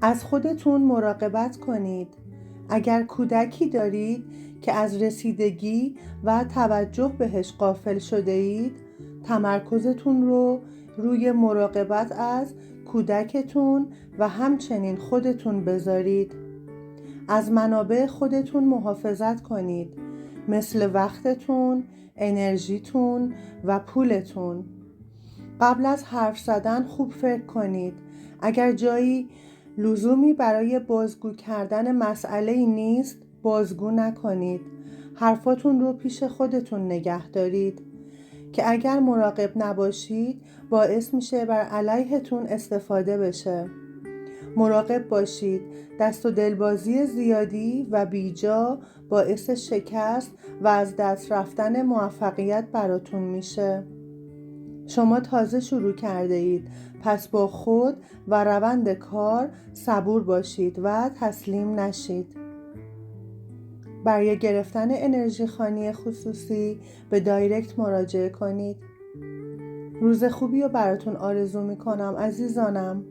از خودتون مراقبت کنید. اگر کودکی دارید که از رسیدگی و توجه بهش غافل شده اید، تمرکزتون رو روی مراقبت از کودکتون و همچنین خودتون بذارید. از منابع خودتون محافظت کنید، مثل وقتتون، انرژیتون و پولتون. قبل از حرف زدن خوب فکر کنید. اگر جایی لزومی برای بازگو کردن مسئله‌ای نیست، بازگو نکنید. حرفاتون رو پیش خودتون نگه دارید که اگر مراقب نباشید باعث میشه بر علیهتون استفاده بشه. مراقب باشید. دست و دلبازی زیادی و بیجا باعث شکست و از دست رفتن موفقیت براتون میشه. شما تازه شروع کرده اید، پس با خود و روند کار صبور باشید و تسلیم نشید. برای گرفتن انرژی خوانی خصوصی به دایرکت مراجعه کنید. روز خوبی رو براتون آرزو میکنم عزیزانم.